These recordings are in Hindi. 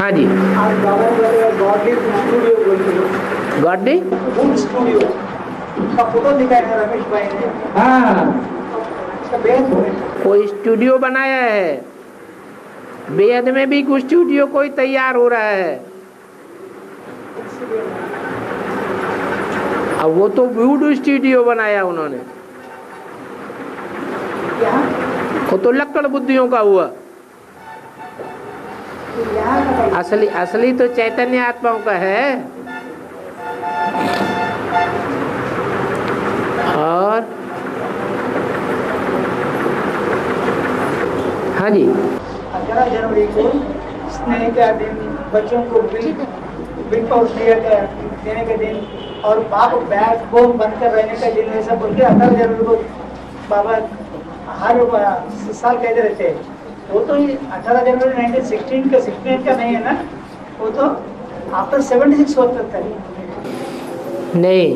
हाँ जी। गॉडी स्टूडियो का फोटो दिखाया है रमेश भाई ने। हाँ, बेहद कोई स्टूडियो बनाया है, बेहद में भी कुछ स्टूडियो कोई तैयार हो रहा है। अब वो तो वुड स्टूडियो बनाया उन्होंने, वो तो लक्कड़ बुद्धियों का हुआ। असली असली तो चैतन्य आत्माओं का है। और हाँ जी, 18 जनवरी को स्नेह का दिन, बच्चों को बिग पाउच देने का दिन और बाप बैग बोम बनकर रहने का दिन, ऐसा बोल के 18 जनवरी को बाबा हर साल कहते रहते हैं। वो तो 18 जनवरी 1916 का 16 का नहीं है ना, वो तो आफ्टर 76 होता था। नहीं,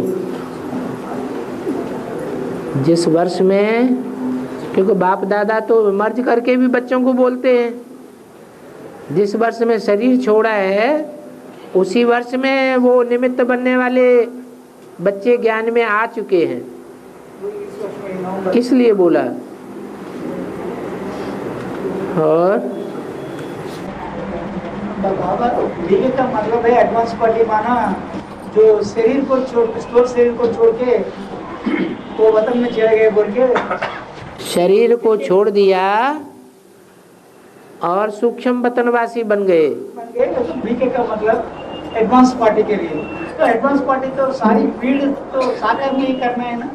जिस वर्ष में, क्योंकि बाप दादा तो मर्ज करके भी बच्चों को बोलते हैं, जिस वर्ष में शरीर छोड़ा है उसी वर्ष में वो निमित्त बनने वाले बच्चे ज्ञान में आ चुके हैं, इसलिए बोला। और बाबा डीके का मतलब है एडवांस पार्टी माना, जो शरीर को स्थूल शरीर को छोड़ के वो वतन में चले गए बोल के, शरीर को छोड़ दिया और सूक्ष्म वतनवासी बन गए। तो बीके का मतलब एडवांस पार्टी के लिए। तो एडवांस पार्टी तो सारी भीड़ तो साकार में ही करना है ना।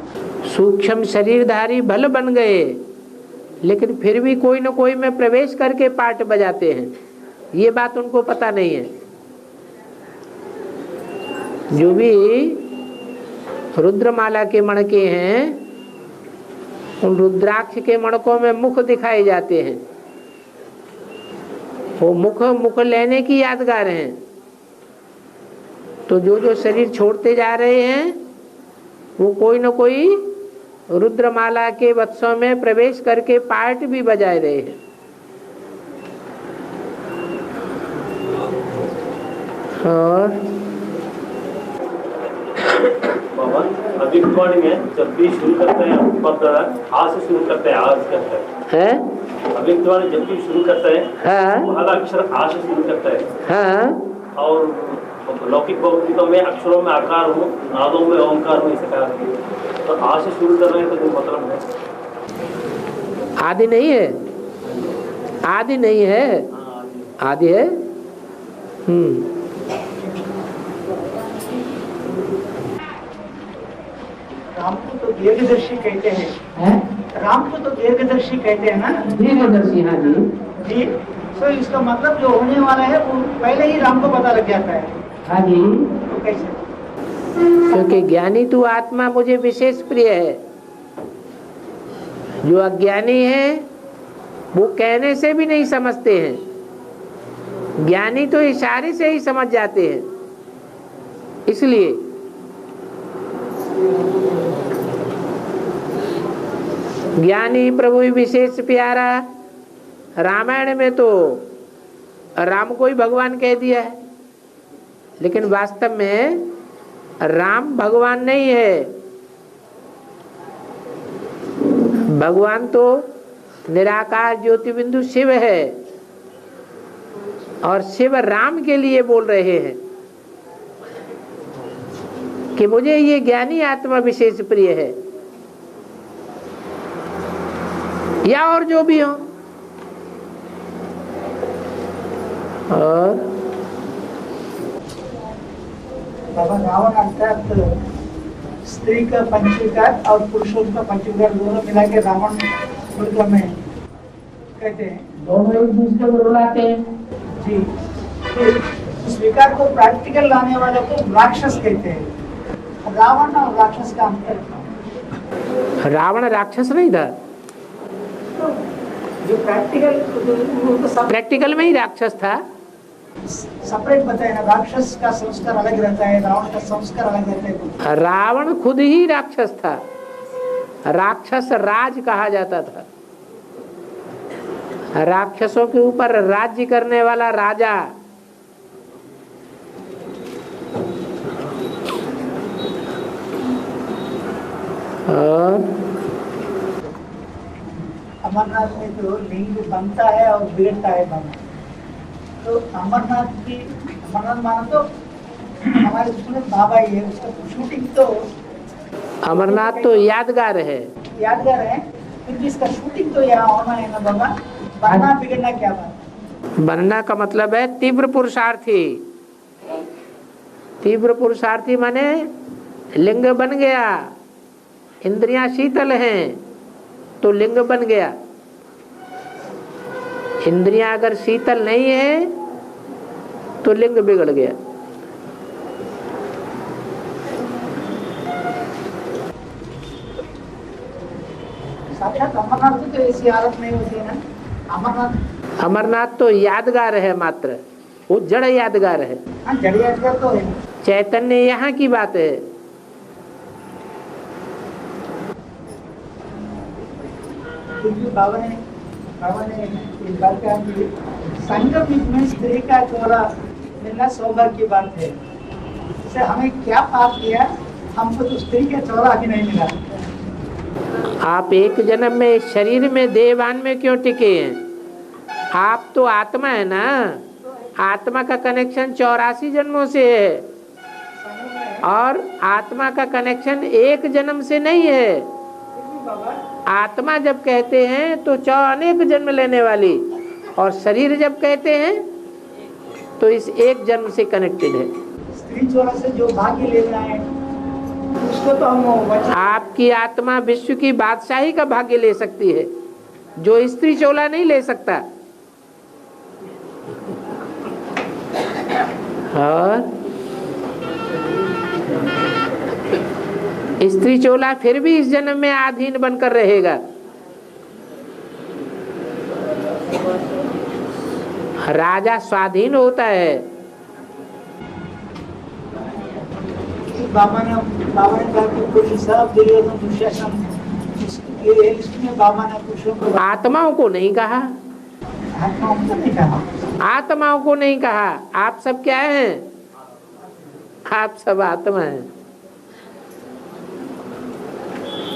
सूक्ष्म शरीरधारी भल बन गए, लेकिन फिर भी कोई न कोई में प्रवेश करके पार्ट बजाते हैं, ये बात उनको पता नहीं है। जो भी रुद्रमाला के मणके हैं, उन रुद्राक्ष के मणकों में मुख दिखाए जाते हैं। वो मुख लेने की यादगार हैं। तो जो जो शरीर छोड़ते जा रहे हैं वो कोई न कोई रुद्रमाला के वत्सों में प्रवेश करके पार्ट भी बजाए रहे हैं। और बाबा अभिक्वाणी में जब भी शुरू करते हैं आ से शुरू करते हैं, आज करते हैं। अभिक्वाणी जब भी शुरू करते हैं, हाँ, पहला अक्षर आ से शुरू करता है। हाँ, और लौकिक भौतिकों में अक्षरों में आकार हो, नादों में ओंकार हो, इसे कहा। तो आ से शुरू कर रहे हैं तो जो मतलब है आदि नहीं है, आदि नहीं है, आदि है। राम को तो दीर्घदर्शी कहते हैं। राम को तो दीर्घदर्शी कहते हैं ना। दीर्घदर्शी, हाँ जी जी। तो इसका मतलब जो होने वाला है वो पहले ही राम को पता लग जाता है। हाँ जी। तो कैसे? क्योंकि ज्ञानी तू आत्मा मुझे विशेष प्रिय है। जो अज्ञानी है वो कहने से भी नहीं समझते हैं, ज्ञानी तो इशारे से ही समझ जाते हैं। इसलिए ज्ञानी प्रभु विशेष प्यारा। रामायण में तो राम को ही भगवान कह दिया है, लेकिन वास्तव में राम भगवान नहीं है। भगवान तो निराकार ज्योति बिंदु शिव है, और शिव राम के लिए बोल रहे हैं कि मुझे ये ज्ञानी आत्मा विशेष प्रिय है, या और जो भी हो। और बाबा रावण अर्थात स्त्री का पंचविकार और पुरुषों का पंचविकार दोनों मिला के रावण मतलब में कहते हैं। दोनों एक दूसरे को रुलाते हैं। जी। तो उस विकार को प्रैक्टिकल लाने वाले को राक्षस कहते हैं। रावण और राक्षस का अंतर। रावण राक्षस नहीं था, जो प्रैक्टिकल में ही राक्षस था। सेपरेट बताए ना, राक्षस का संस्कार अलग रहता है, रावण का संस्कार अलग रहता है। रावण खुद ही राक्षस था, राक्षस राज कहा जाता था। राक्षसों के ऊपर राज्य करने वाला राजा और अमरनाथ में तो लिंग बनता है और बिगड़ता है दोनों। तो अमरनाथ माना तो हमारे उसमें बाबा ही है, उसका शूटिंग तो अमरनाथ तो यादगार है। यादगार है, फिर इसका शूटिंग तो यहाँ होना है ना बाबा। बनना बिगड़ना क्या बात? बनना का मतलब है तीव्र पुरुषार्थी। तीव्र पुरुषार्थी माने लिंग बन गया, इंद्रियां शीतल हैं तो लिंग बन गया। इंद्रियां अगर शीतल नहीं है तो लिंग बिगड़ गया। साक्षात अमरनाथ तो ऐसी हालत नहीं होती है ना। अमरनाथ तो यादगार है मात्र, वो जड़ यादगार है। हाँ, जड़ यादगार तो है। चैतन्य यहाँ की बात है। बाबा ने इस बात कहा कि संगम में स्त्री का चोरा मिलना सौभाग्य की बात है। जैसे हमें क्या पाप किया, हमको तो स्त्री का चोरा भी नहीं मिला। आप एक जन्म में इस शरीर में देहवान में क्यों टिके हैं? आप तो आत्मा है ना। आत्मा का कनेक्शन 84 जन्मों से है और आत्मा का कनेक्शन एक जन्म से नहीं है। आत्मा जब कहते हैं तो अनेक जन्म लेने वाली, और शरीर जब कहते हैं तो इस एक जन्म से कनेक्टेड है। स्त्री चोरा से जो भाग्य लेना है उसको तो हम आपकी आत्मा विश्व की बादशाही का भाग्य ले सकती है, जो स्त्री चोला नहीं ले सकता। और स्त्री चोला फिर भी इस जन्म में अधीन बनकर रहेगा। राजा स्वाधीन होता है। बाबा ने कहा कि कोई सब दुर्योधन दुशासन, इसमें बाबा ने पुरुषों को, आत्माओं को नहीं कहा। आत्माओं को नहीं कहा। आत्माओं को नहीं कहा। आप सब क्या हैं? आप सब आत्मा हैं।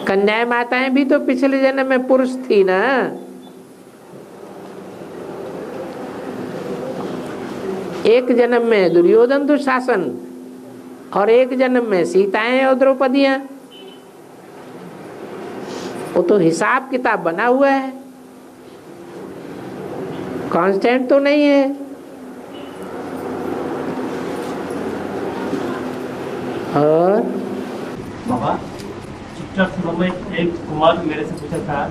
कन्याएं माताएं भी तो पिछले जन्म में पुरुष थी ना। एक जन्म में दुर्योधन दुशासन और एक जन्म में सीताएं और द्रौपदियां। वो तो हिसाब किताब बना हुआ है, कांस्टेंट तो नहीं है। और बाबा चिट्ठा सुबह में एक कुमार मेरे से पूछा था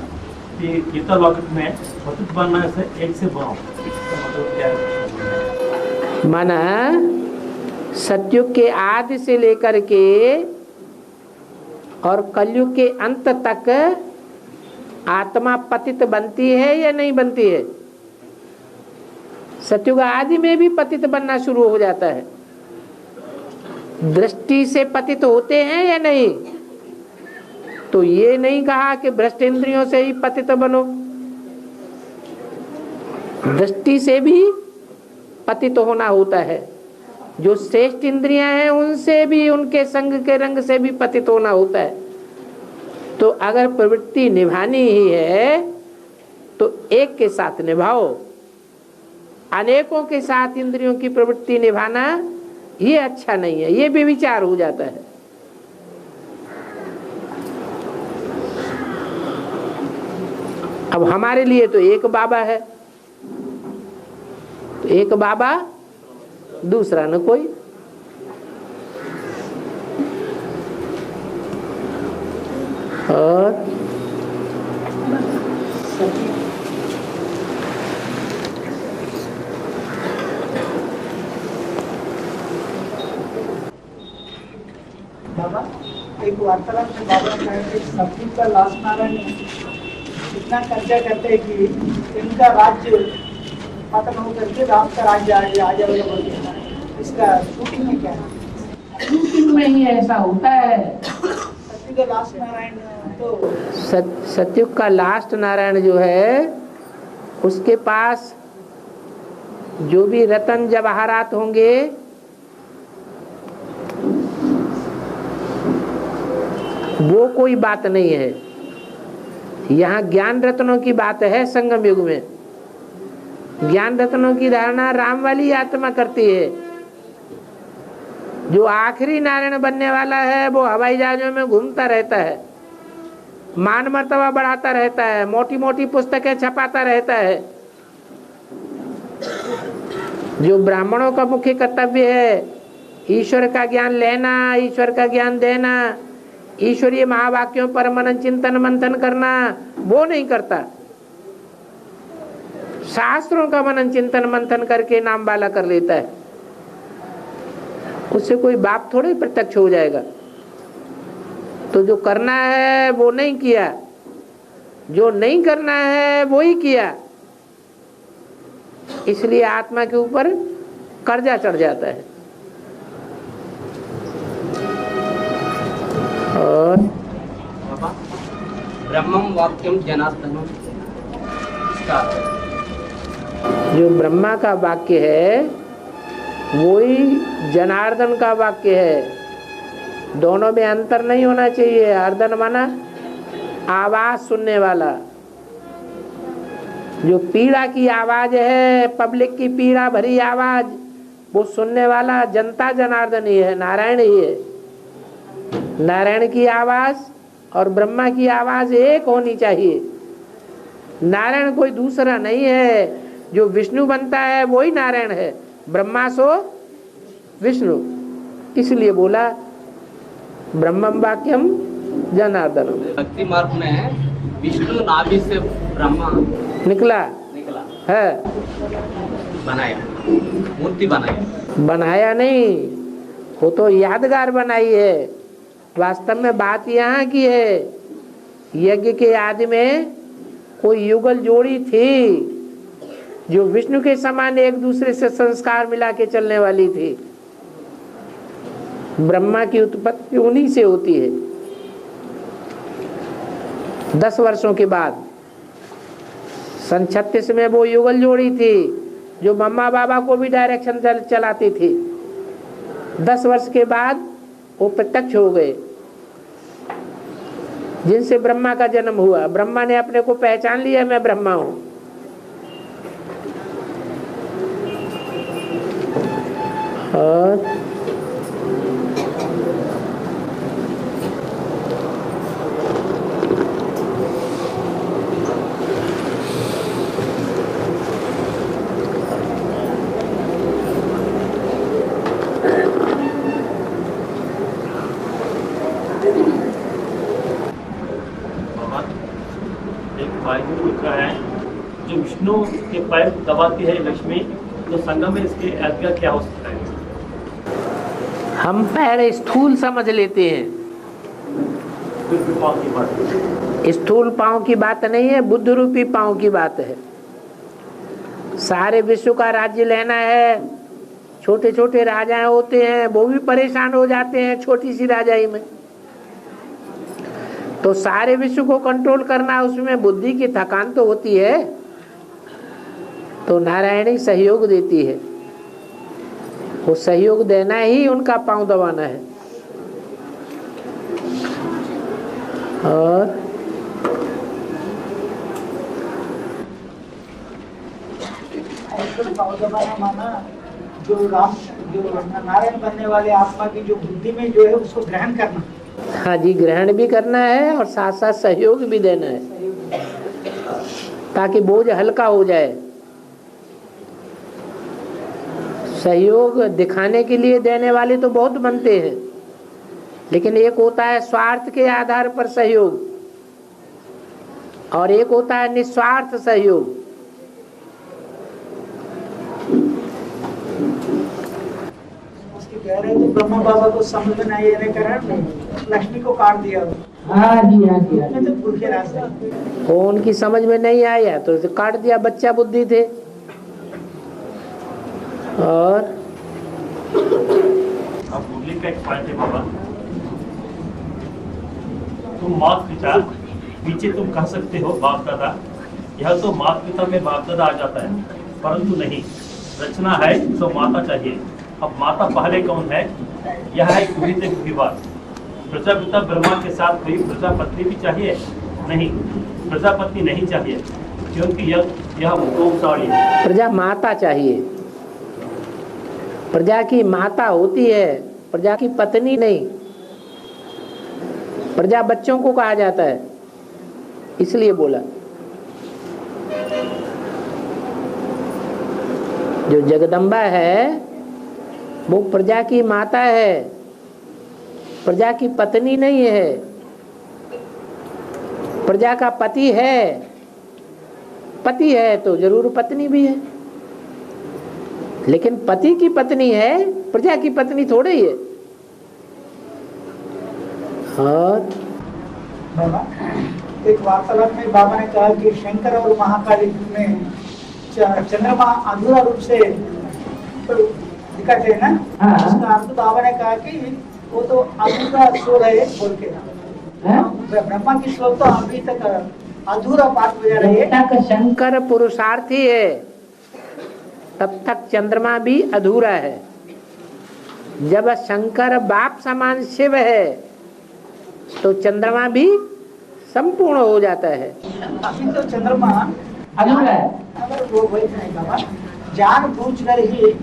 कि गीता लॉकेट में सतुत बनना से एक से बनाओ, इसका मतलब क्या है? माना सतयुग के आदि से लेकर के और कलयुग के अंत तक आत्मा पतित बनती है या नहीं बनती है? सतयुग आदि में भी पतित बनना शुरू हो जाता है। दृष्टि से पतित होते हैं या नहीं? तो ये नहीं कहा कि भ्रष्ट इंद्रियों से ही पतित बनो, दृष्टि से भी पतित होना होता है। जो श्रेष्ठ इंद्रियां हैं उनसे भी, उनके संग के रंग से भी पतित होना होता है। तो अगर प्रवृत्ति निभानी ही है तो एक के साथ निभाओ। अनेकों के साथ इंद्रियों की प्रवृत्ति निभाना ये अच्छा नहीं है, ये भी विचार हो जाता है। अब हमारे लिए तो एक बाबा है, तो एक बाबा, दूसरा न कोई। और बाबा एक वार्तालाप में बाबा ने कहा कि सतयुग का लास्ट नारायण इतना कर्जा करते हैं कि इनका राज्य खत्म होकर के राम का राज्य आ जाएगा बोलते हैं। इसका शूटिंग में क्या है? शूटिंग में ही ऐसा होता है। सतयुग का लास्ट नारायण तो सतयुग का लास्ट नारायण जो है उसके पास जो भी रतन जवाहरात होंगे वो कोई बात नहीं है। यहाँ ज्ञान रत्नों की बात है। संगम युग में ज्ञान रत्नों की धारणा राम वाली आत्मा करती है। जो आखिरी नारायण बनने वाला है वो हवाई जहाजों में घूमता रहता है, मान मर्तबा बढ़ाता रहता है, मोटी मोटी पुस्तकें छपाता रहता है। जो ब्राह्मणों का मुख्य कर्तव्य है ईश्वर का ज्ञान लेना, ईश्वर का ज्ञान देना, ईश्वरीय महावाक्यों पर मनन चिंतन मंथन करना, वो नहीं करता। शास्त्रों का मनन चिंतन मंथन करके नाम वाला कर लेता है। उससे कोई बाप थोड़े प्रत्यक्ष हो जाएगा। तो जो करना है वो नहीं किया, जो नहीं करना है वो ही किया, इसलिए आत्मा के ऊपर कर्जा चढ़ जाता है। और ब्रह्मम वाक्यम जनार्दनम, जो ब्रह्मा का वाक्य है वही जनार्दन का वाक्य है। दोनों में अंतर नहीं होना चाहिए। अर्दन माना आवाज सुनने वाला। जो पीड़ा की आवाज है, पब्लिक की पीड़ा भरी आवाज, वो सुनने वाला जनता जनार्दन ही है, नारायण ही है। नारायण की आवाज और ब्रह्मा की आवाज एक होनी चाहिए। नारायण कोई दूसरा नहीं है। जो विष्णु बनता है वही नारायण है। ब्रह्मा सो विष्णु, इसलिए बोला ब्रह्मम वाक्यम जनार्दनम। भक्ति मार्ग में विष्णु नाभि से ब्रह्मा निकला है, बनाया, मूर्ति बनाया नहीं, वो तो यादगार बनाई है। वास्तव में बात यहाँ की है, यज्ञ के आदि में कोई युगल जोड़ी थी जो विष्णु के समान एक दूसरे से संस्कार मिला के चलने वाली थी। ब्रह्मा की उत्पत्ति उन्हीं से होती है। 10 वर्षों के बाद सन 36 में वो युगल जोड़ी थी जो मम्मा बाबा को भी डायरेक्शन चलाती थी। 10 वर्ष के बाद वो प्रत्यक्ष हो गए, जिनसे ब्रह्मा का जन्म हुआ। ब्रह्मा ने अपने को पहचान लिया, मैं ब्रह्मा हूं। और लिखा है जो विष्णु के पैर दबाती है लक्ष्मी, तो संगम में इसके आज्ञा क्या हो सकता है? हम पैर स्थूल समझ लेते हैं। पाँव की बात, स्थूल पांव की बात नहीं है, बुद्ध रूपी पांव की बात है। सारे विश्व का राज्य लेना है। छोटे छोटे राजाएं होते हैं, वो भी परेशान हो जाते हैं छोटी सी राजाई में। तो सारे विश्व को कंट्रोल करना, उसमें बुद्धि की थकान तो होती है। तो नारायणी सहयोग देती है, वो सहयोग देना ही उनका पांव दबाना है। और पाँव दबाना माना जो नारायण बनने वाले आत्मा की जो बुद्धि में जो है उसको ग्रहण करना। हाँ जी, ग्रहण भी करना है और साथ साथ सहयोग भी देना है, ताकि बोझ हल्का हो जाए। सहयोग दिखाने के लिए देने वाले तो बहुत बनते हैं, लेकिन एक होता है स्वार्थ के आधार पर सहयोग और एक होता है निस्वार्थ सहयोग। कह रहे तो ब्रह्मा बाबा को समझ में नहीं आने कारण लक्ष्मी को काट दिया। हाँ जी, हाँ जी, हाँ तो भूखे रास्ते वो उनकी समझ में नहीं आया तो काट दिया, बच्चा बुद्धि थे। और अब मुरली का एक पॉइंट है बाबा, तुम माता पिता पीछे तुम कह सकते हो बाप दादा, यह तो माता पिता में बाप दादा आ जाता है, परंतु नहीं, रचना है तो माता चाहिए। अब माता पहले कौन है, यह है विवाद। प्रजापिता ब्रह्मा के साथ कोई प्रजापति भी चाहिए? नहीं, प्रजापति नहीं चाहिए, क्योंकि यह वंशावली है। प्रजा माता चाहिए। प्रजा की माता होती है, प्रजा की पत्नी नहीं। प्रजा बच्चों को कहा जाता है, इसलिए बोला। जो जगदम्बा है वो प्रजा की माता है, प्रजा की पत्नी नहीं है। प्रजा का पति है तो जरूर पत्नी भी है, लेकिन पति की पत्नी है, प्रजा की पत्नी थोड़े ही है। और बाबा, एक वार्तालाप में बाबा ने कहा कि शंकर और महाकाली में चंद्रमा अधूरा रूप से दिखाते हैं ना। हाँ। उसका अर्थ बाबा ने कहा कि वो तो अधूरा स्वर है बोल के ना। ब्रह्मा की श्लोक तो अभी तक अधूरा पाठ बजा रही है। जब तक शंकर पुरुषार्थी है तब तक चंद्रमा भी अधूरा है। जब शंकर बाप समान शिव है तो चंद्रमा भी संपूर्ण हो जाता है। अभी तो चंद्रमा अधूरा है। अगर वो वही नहीं बाबा, जान बूझ कर ही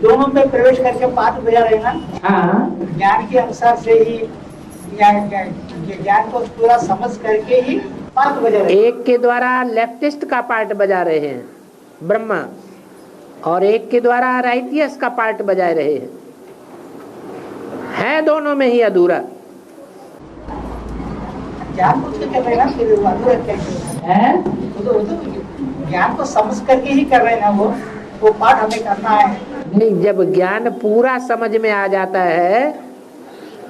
दोनों में प्रवेश करके पाठ बजा रहे हैं ना। हाँ, ज्ञान के अनुसार से ही ज्ञान को पूरा समझ करके ही पाठ बजा रहे हैं। एक के द्वारा लेफ्टिस्ट का पार्ट बजा रहे हैं ब्रह्मा, और एक के द्वारा राइटियस का पार्ट बजा रहे हैं। है दोनों में ही अधूरा। ज्ञान बूझ के कर रहे हैं ना, फिर वो अधूरा कैसे है? वो तो ज्ञान को समझ करके ही कर रहे हैं ना। वो पाठ हमें करना है। नहीं, जब ज्ञान पूरा समझ में आ जाता है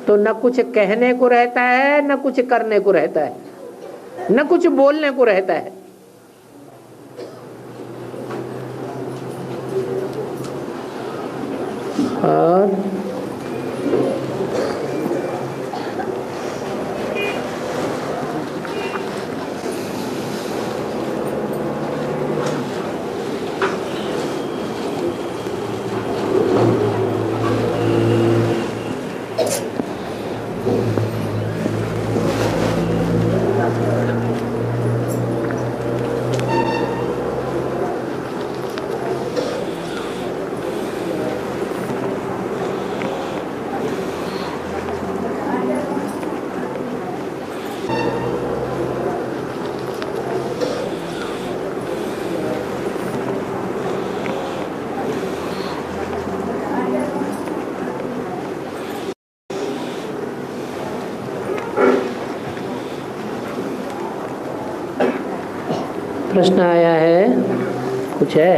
तो न कुछ कहने को रहता है, न कुछ करने को रहता है, न कुछ बोलने को रहता है। और प्रश्न आया है, कुछ है?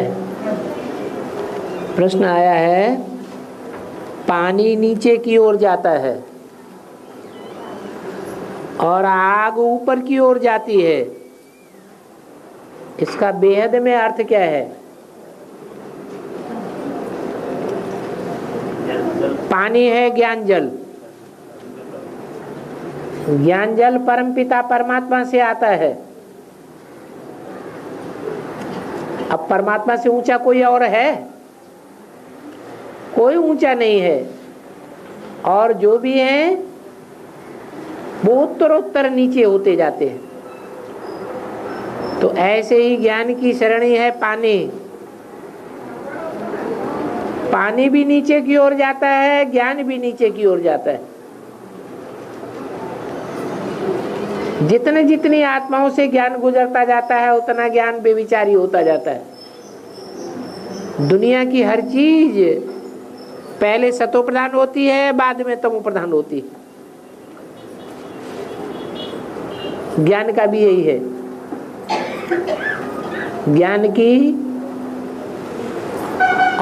प्रश्न आया है, पानी नीचे की ओर जाता है और आग ऊपर की ओर जाती है, इसका बेहद में अर्थ क्या है? पानी है ज्ञान जल। ज्ञान जल परमपिता परमात्मा से आता है। अब परमात्मा से ऊंचा कोई और है? कोई ऊंचा नहीं है। और जो भी हैं वो उत्तरोत्तर नीचे होते जाते हैं। तो ऐसे ही ज्ञान की सरणी है पानी। पानी भी नीचे की ओर जाता है, ज्ञान भी नीचे की ओर जाता है। जितने जितनी आत्माओं से ज्ञान गुजरता जाता है उतना ज्ञान बेविचारी होता जाता है। दुनिया की हर चीज पहले सतो प्रधान होती है, बाद में तमो प्रधान होती है। ज्ञान का भी यही है। ज्ञान की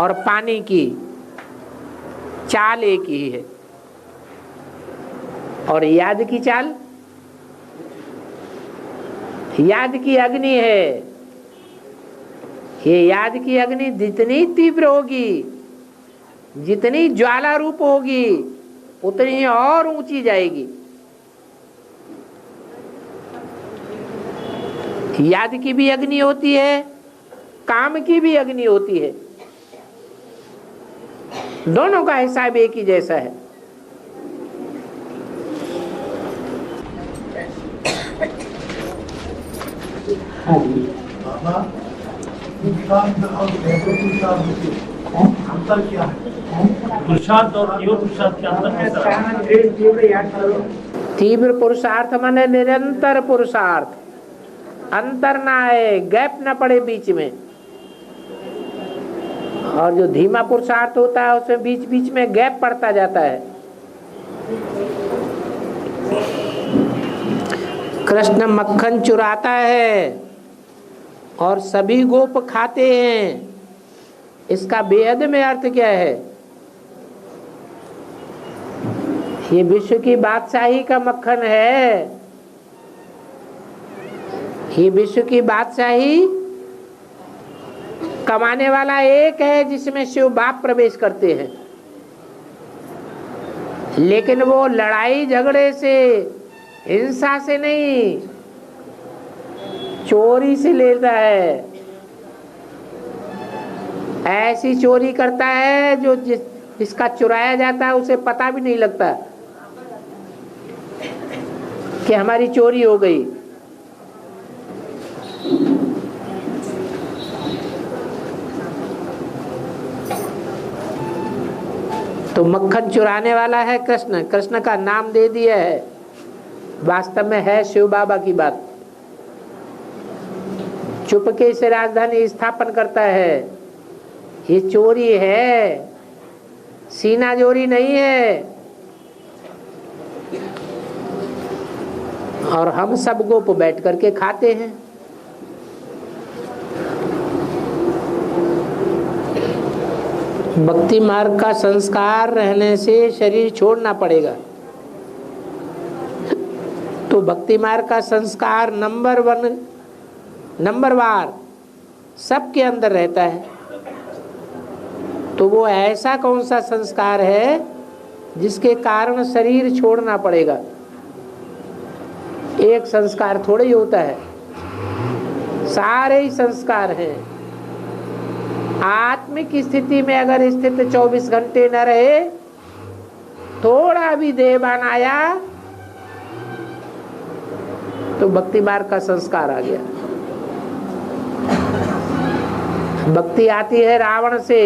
और पानी की चाल एक ही है। और याद की चाल, याद की अग्नि है। ये याद की अग्नि जितनी तीव्र होगी, जितनी ज्वाला रूप होगी, उतनी और ऊंची जाएगी। याद की भी अग्नि होती है, काम की भी अग्नि होती है। दोनों का हिसाब एक ही जैसा है। हाँ जी। बाबा पुरुषार्थ और दैव पुरुषार्थ के अंतर क्या है? पुरुषार्थ और योग पुरुषार्थ के अंतर कैसा है? तीव्र याद करो। तीव्र पुरुषार्थ माने निरंतर पुरुषार्थ, अंतर ना आए, गैप ना पड़े बीच में। और जो धीमा पुरुषार्थ होता है उसमें बीच बीच में गैप पड़ता जाता है। कृष्ण मक्खन चुराता है और सभी गोप खाते हैं, इसका बेहद में अर्थ क्या है? ये विश्व की बादशाही का मक्खन है। ये विश्व की बादशाही कमाने वाला एक है जिसमें शिव बाप प्रवेश करते हैं, लेकिन वो लड़ाई झगड़े से, हिंसा से नहीं, चोरी से लेता है। ऐसी चोरी करता है जो जिसका चुराया जाता है उसे पता भी नहीं लगता कि हमारी चोरी हो गई। तो मक्खन चुराने वाला है कृष्ण। कृष्ण का नाम दे दिया है, वास्तव में है शिव बाबा की बात। चुपके से राजधानी स्थापन करता है। ये चोरी है, सीना चोरी नहीं है। और हम सब गोप बैठ करके खाते हैं। भक्ति मार्ग का संस्कार रहने से शरीर छोड़ना पड़ेगा। तो भक्ति मार्ग का संस्कार नंबर वार सबके अंदर रहता है। तो वो ऐसा कौन सा संस्कार है जिसके कारण शरीर छोड़ना पड़ेगा? एक संस्कार थोड़ा ही होता है, सारे ही संस्कार हैं। आत्मिक स्थिति में अगर स्थित 24 घंटे न रहे, थोड़ा भी देहभान आया तो भक्ति मार्ग का संस्कार आ गया। भक्ति आती है रावण से,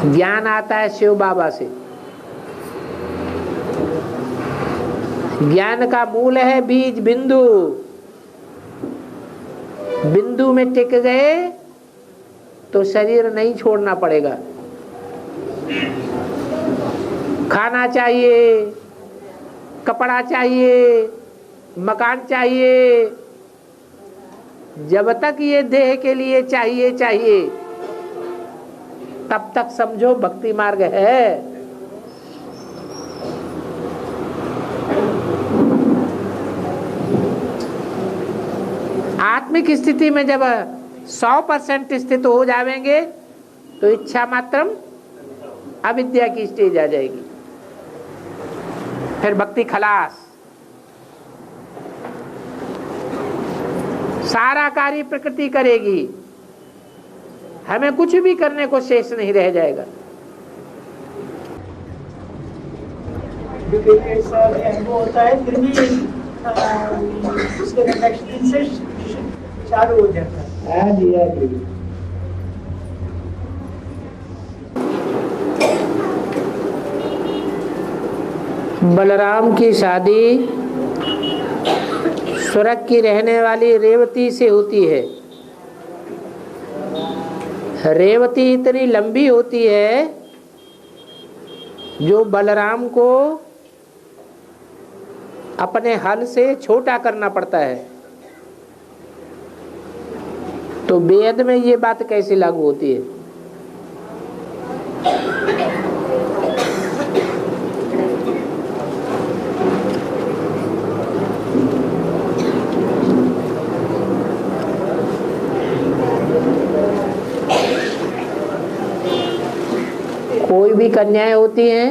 ज्ञान आता है शिव बाबा से। ज्ञान का मूल है बीज बिंदु। बिंदु में टिक गए तो शरीर नहीं छोड़ना पड़ेगा। खाना चाहिए, कपड़ा चाहिए, मकान चाहिए, जब तक ये देह के लिए चाहिए तब तक समझो भक्ति मार्ग है। आत्मिक स्थिति में जब 100% स्थित हो जाएंगे तो इच्छा मात्रम अविद्या की स्टेज आ जाएगी। फिर भक्ति खलास, सारा कार्य प्रकृति करेगी, हमें कुछ भी करने को शेष नहीं रह जाएगा। अनुभव होता है, फिर भी उसके नेक्स्ट दिन से चालू हो जाता है। हाँ जी, हाँ जी। बलराम की शादी स्वर्ग की रहने वाली रेवती से होती है। रेवती इतनी लंबी होती है जो बलराम को अपने हल से छोटा करना पड़ता है। तो वेद में ये बात कैसे लागू होती है? कोई भी कन्याएं होती हैं,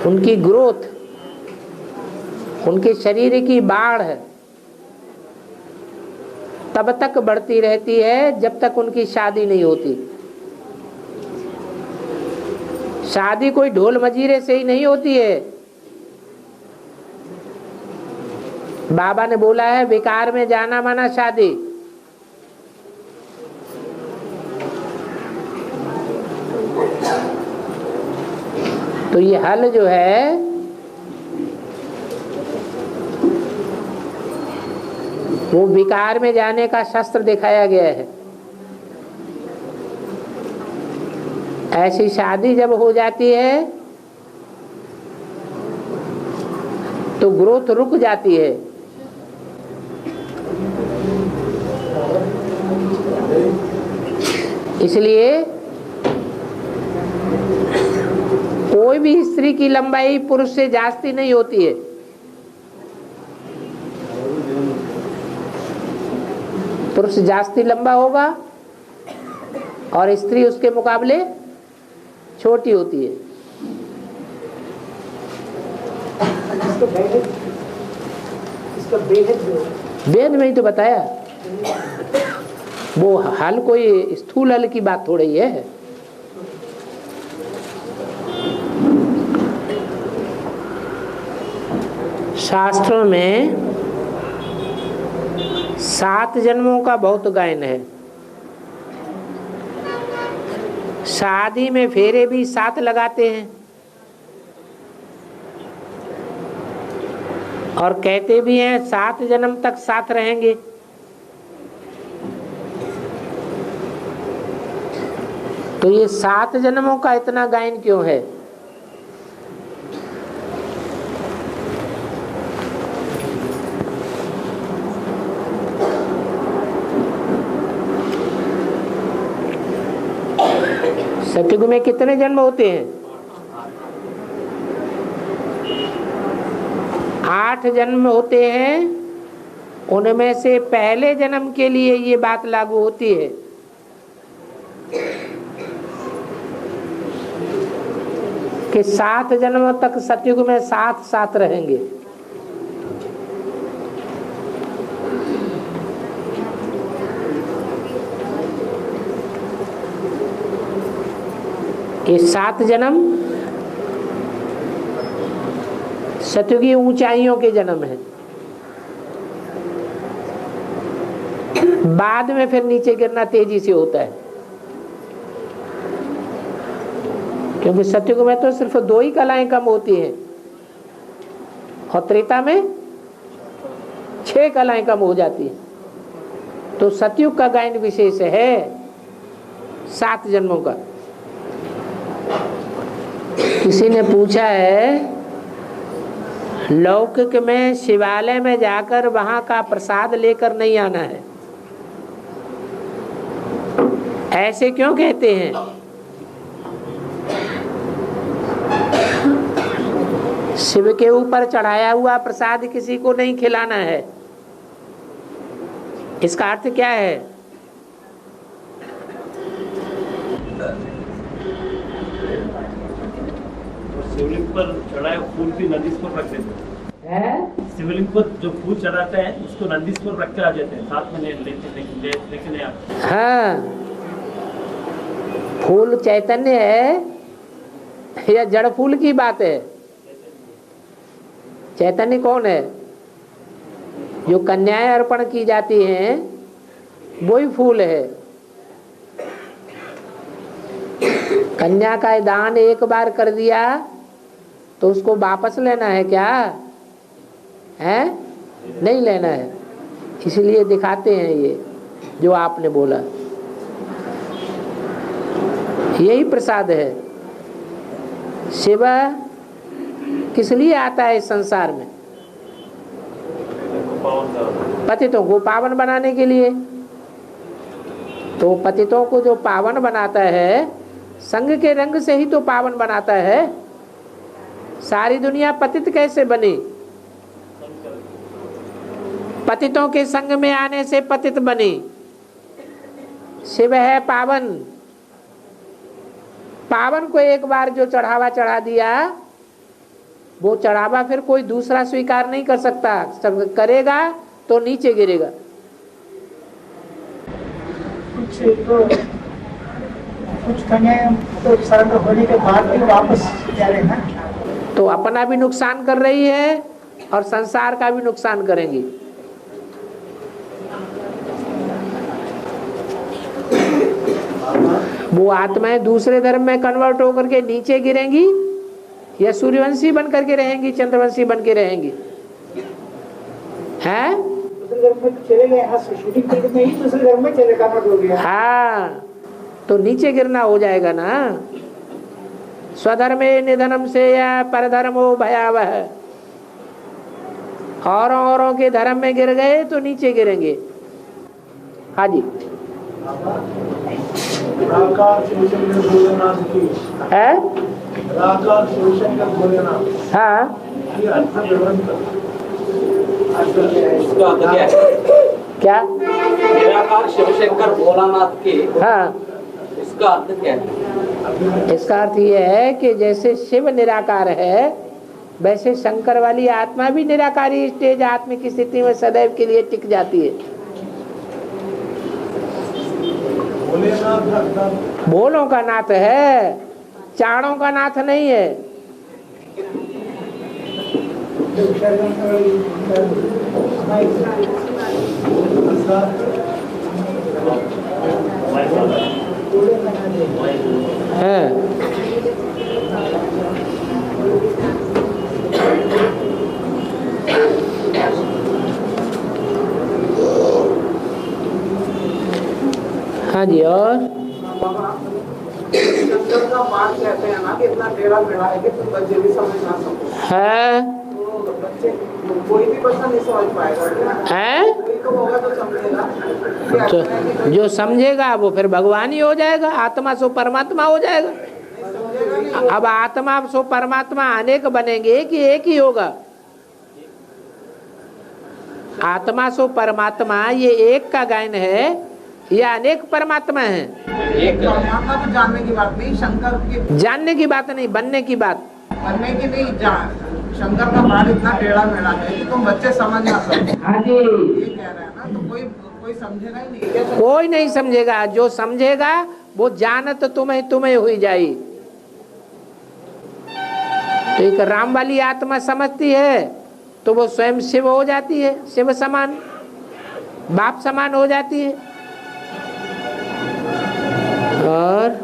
उनकी ग्रोथ, उनके शरीर की बाढ़ तब तक बढ़ती रहती है जब तक उनकी शादी नहीं होती। शादी कोई ढोल मजीरे से ही नहीं होती है। बाबा ने बोला है विकार में जाना माना शादी। तो ये हल जो है वो विकार में जाने का शस्त्र दिखाया गया है। ऐसी शादी जब हो जाती है तो ग्रोथ रुक जाती है। इसलिए कोई भी स्त्री की लंबाई पुरुष से जास्ती नहीं होती है। पुरुष जास्ती लंबा होगा और स्त्री उसके मुकाबले छोटी होती है। वेद में ही तो बताया। वो हल कोई स्थूल हल की बात थोड़ी है। शास्त्रों में 7 जन्मों का बहुत गायन है। शादी में फेरे भी 7 लगाते हैं और कहते भी हैं 7 जन्म तक साथ रहेंगे। तो ये 7 जन्मों का इतना गायन क्यों है? सतयुग में कितने जन्म होते हैं? 8 जन्म होते हैं। उनमें से पहले जन्म के लिए ये बात लागू होती है कि 7 जन्मों तक सतयुग में साथ साथ रहेंगे। ये 7 जन्म सतयुगी ऊंचाइयों के जन्म है। बाद में फिर नीचे गिरना तेजी से होता है, क्योंकि सतयुग में तो सिर्फ 2 ही कलाएं कम होती हैं और त्रेता में 6 कलाएं कम हो जाती हैं। तो सतयुग का गायन विशेष है 7 जन्मों का। किसी ने पूछा है लौकिक में शिवालय में जाकर वहां का प्रसाद लेकर नहीं आना है, ऐसे क्यों कहते हैं? शिव के ऊपर चढ़ाया हुआ प्रसाद किसी को नहीं खिलाना है। इसका अर्थ क्या है? शिवलिंग पर चढ़ाए फूल भी नंदीश पर रख देते हैं। शिवलिंग पर जो फूल चढ़ाते हैं उसको नंदीश पर रख के आ जाते हैं, साथ में लेके नहीं आते। हाँ, फूल चैतन्य है या जड़ फूल की बात है? चैतन्य कौन है? जो कन्याएं अर्पण की जाती हैं वही फूल है। कन्या का दान एक बार कर दिया तो उसको वापस लेना है क्या? है नहीं लेना है। इसलिए दिखाते हैं ये जो आपने बोला, यही प्रसाद है। शिव किस लिए आता है इस संसार में? पतितों को पावन बनाने के लिए। तो पतितों को जो पावन बनाता है, संग के रंग से ही तो पावन बनाता है। सारी दुनिया पतित कैसे बनी? पतितों के संग में आने से पतित बनी। शिव है पावन। पावन को एक बार जो चढ़ावा चढ़ा दिया, वो चढ़ावा फिर कोई दूसरा स्वीकार नहीं कर सकता। करेगा तो नीचे गिरेगा। कुछ कन्याएं तो सरेंडर होने के बाद भी वापस जा रहे हैं ना, तो अपना भी नुकसान कर रही है और संसार का भी नुकसान करेंगी। वो आत्माएं दूसरे धर्म में कन्वर्ट होकर के नीचे गिरेंगी या सूर्यवंशी बन करके रहेंगी, चंद्रवंशी बन के रहेंगी? हैं? दूसरे धर्म में चले गए, यहाँ से शूटिंग करके में ही दूसरे धर्म में चले कन्वर्ट हो गया। हाँ, तो नीचे गिरना हो जाएगा ना। स्वधर्मे निधनम से या परधर्मो भयावह, औरों के धर्म में गिर गए तो नीचे गिरेंगे। हाँ जी, राकार शिवशंकर भोलेनाथ की है? राकार शिवशंकर भोलेनाथ, हाँ, ये अर्थ विवरण इसका अर्थ क्या है? क्या? निराकार शिवशंकर भोलानाथ के, हाँ, इसका अर्थ क्या है? इसका अर्थ ये है कि जैसे शिव निराकार है वैसे शंकर वाली आत्मा भी निराकारी स्टेज आत्मा की स्थिति में सदैव के लिए टिक जाती है। भोलेनाथ भोलों का नाथ है, चाड़ों का नाथ नहीं है। हाँ, हाँ जी, और शंकर का पाठ कहते हैं ना कि इतना टेढ़ा मेढ़ा है कि तो बच्चे भी समझ ना सके, है, तो बच्चे कोई भी बच्चा नहीं समझ पाएगा। है? कोई तो होगा तो समझेगा कि तो अच्छा है कि जो समझेगा वो फिर भगवान ही हो जाएगा, आत्मा सो परमात्मा हो जाएगा। समझेगा नहीं। अब आत्मा सो परमात्मा अनेक बनेंगे कि एक ही होगा? आत्मा सो परमात्मा ये एक का गायन है या अनेक परमात्मा है? एक परमात्मा को जानने की बात नहीं, शंकर की जानने की बात नहीं, बनने की बात। बनने की नहीं, शंकर का पाठ इतना टेढ़ा मेढ़ा है कि तुम बच्चे समझ ना सको। हाँ जी, ये कह रहे हैं ना, तो कोई समझेगा ही नहीं। क्या कोई नहीं समझेगा, जो समझेगा वो जानत तुम्हें हुई जाई। तो एक राम वाली आत्मा समझती है तो वो स्वयं शिव हो जाती है, शिव समान, बाप समान हो जाती है। और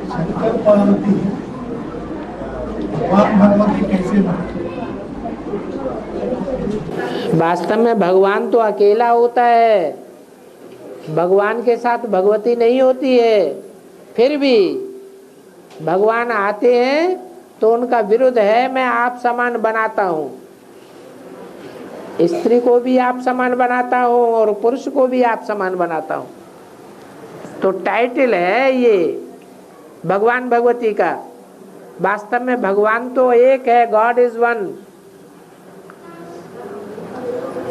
शंकर पार्वती भगवान भगवती कैसे बने? वास्तव में भगवान तो अकेला होता है, भगवान के साथ भगवती नहीं होती है। फिर भी भगवान आते हैं तो उनका विरुद्ध है, मैं आप समान बनाता हूँ, स्त्री को भी आप समान बनाता हूँ और पुरुष को भी आप समान बनाता हूँ। तो टाइटल है ये भगवान भगवती का। वास्तव में भगवान तो एक है, गॉड इज वन।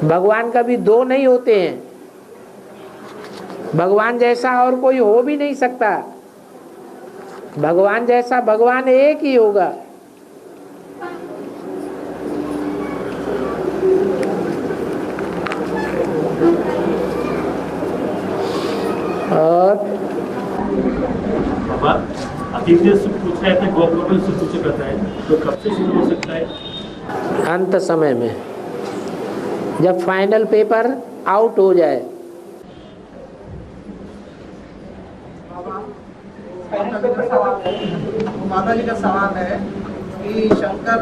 भगवान कभी दो नहीं होते हैं, भगवान जैसा और कोई हो भी नहीं सकता। भगवान जैसा भगवान एक ही होगा। और बाबा अतीत से पूछ रहे थे, गोलोक से पूछा करता है, तो कब से शुरू हो सकता है? अंत समय में, जब फाइनल पेपर आउट हो जाए। माता जी का सवाल है कि शंकर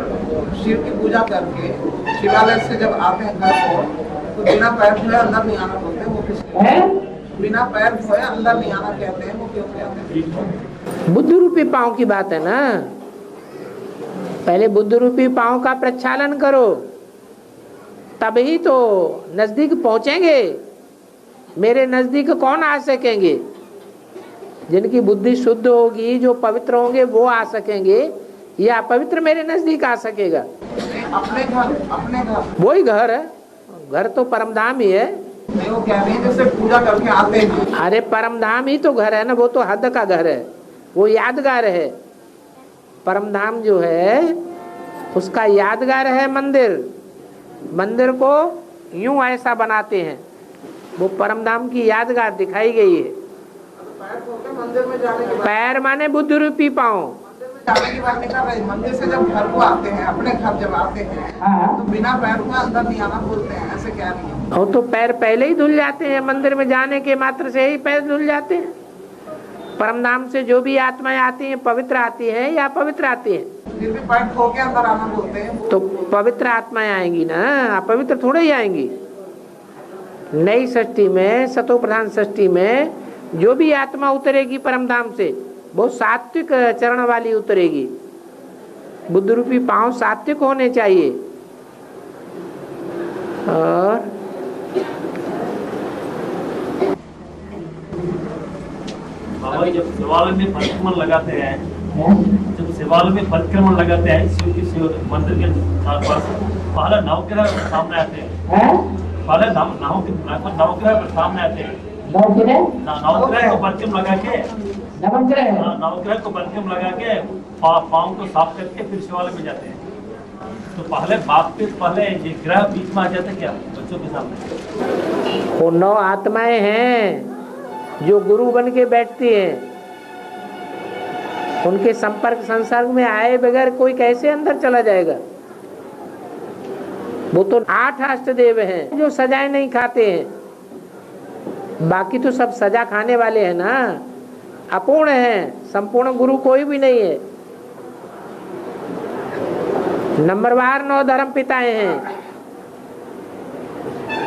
शिव की पूजा करके शिवालय से जब आते हैं घर को तो बिना पैर धोए अंदर नहीं आना बोलते हैं, वो किस बिना पैर धोए अंदर नहीं आना कहते हैं, वो क्यों कहते हैं? बुद्ध रूपी पांव की बात है ना। पहले बुद्ध रूपी पांव का प्रक्षालन करो, तभी तो नजदीक पहुंचेंगे। मेरे नजदीक कौन आ सकेंगे? जिनकी बुद्धि शुद्ध होगी, जो पवित्र होंगे वो आ सकेंगे, या पवित्र मेरे नजदीक आ सकेगा? अपने घर वही घर है, घर तो परमधाम ही है। नहीं, वो कह रहे हैं जैसे पूजा करके आते हैं। अरे परमधाम ही तो घर है ना, वो तो हद का घर है, वो यादगार है। परमधाम जो है उसका यादगार है मंदिर। मंदिर को यूं ऐसा बनाते हैं, वो परमधाम की यादगार दिखाई गई है। पैर धो के मंदिर में जाने के बाद पैर माने बुद्ध रूपी पांव। मंदिर में जाने की बात नहीं कर रहे, मंदिर से जब घर को आते हैं, अपने घर जब आते हैं तो बिना पैर को अंदर नहीं आना बोलते हैं, ऐसे क्या नहीं है? और तो पैर पहले ही धुल जाते हैं, मंदिर में जाने के मात्र से ही पैर धुल जाते हैं। परम धाम से जो भी आत्माएं आती हैं पवित्र आती हैं या पवित्र आती हैं? फिर भी पैर धो के अंदर आना बोलते हैं। तो पवित्र आत्माएं आएंगी ना, अपवित्र थोड़े ही आएंगी। नई सृष्टि में, सतो प्रधान सृष्टि में जो भी आत्मा उतरेगी परम धाम से वो सात्विक चरण वाली उतरेगी। बुद्ध रूपी पांव सात्विक होने चाहिए। और बाबा जब शिवालय में परिक्रमण लगाते हैं, जब शिवालय में परिक्रमण लगाते हैं शिव की शिव मंदिर के पास, पहले नवग्रह सामने आते हैं, पहले नवग्रह सामने आते हैं। नवग्रह को परिक्रम लगा के, नवग्रह को परिक्रम लगा के पाँव को साफ करके फिर शिवालय में जाते हैं। तो पहले बाप के पहले ये ग्रह बीच में आ जाते क्या बच्चों के सामने? वो 9 आत्माएं हैं जो गुरु बन के बैठती हैं। उनके संपर्क संसर्ग में आए बगैर कोई कैसे अंदर चला जाएगा? वो तो 8 अष्टदेव हैं जो सजाएं नहीं खाते हैं। बाकी तो सब सजा खाने वाले हैं ना, अपूर्ण हैं। संपूर्ण गुरु कोई भी नहीं है। नंबरवार 9 धर्म पिताएं हैं।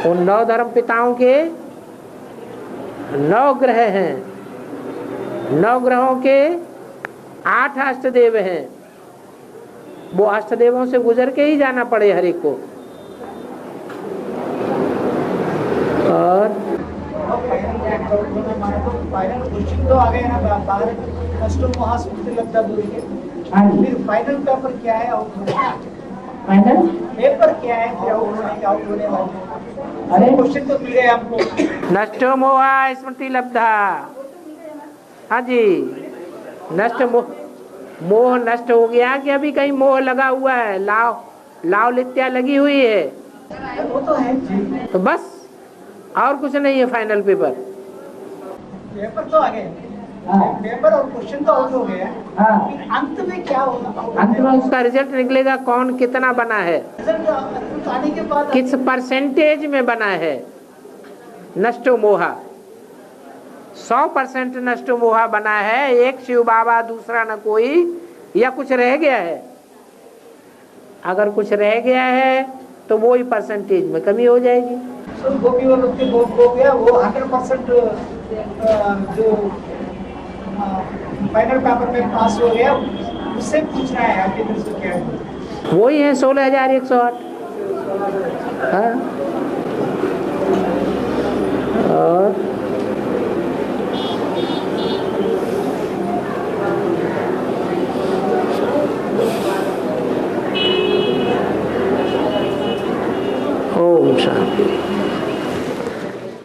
उन 9 धर्म पिताओं के 9 ग्रह हैं। 9 ग्रहों के 8 अष्टदेव हैं। वो अष्टदेवों से गुजर के ही जाना पड़े हर एक को। और फाइनल क्वेश्चन तो आ गए ना बाहर, कस्टम वहाँ से लगता दूरी के। फिर फाइनल पेपर क्या है? फाइनल पेपर क्या है? फिर आउट होने वाले। अरे क्वेश्चन तो मिले आपको। नष्टो मोहा स्मृति लब्धा। हाँ जी, नष्ट मोह नष्ट हो गया कि अभी कहीं मोह लगा हुआ है? लाव लित्या लगी हुई है। वो तो है तो बस और कुछ नहीं है। फाइनल पेपर तो आ गए, पेपर और क्वेश्चन तो आउट हो गया। अंत में क्या होगा? अंत में उसका रिजल्ट निकलेगा, कौन कितना बना है, रिजल्ट आने के बाद किस परसेंटेज में बना है। नष्टो मोहा 100% नष्टो मोहा बना है। एक शिव बाबा, दूसरा न कोई, या कुछ रह गया है? अगर कुछ रह गया है तो वो ही परसेंटेज में कमी हो जाएगी। गोपी वालों के हो गया वो 100% जो फाइनल पेपर में पास हो गया, उससे पूछना है आपके दिल से क्या है? वही है 16,108। हाँ, और ओम शांति।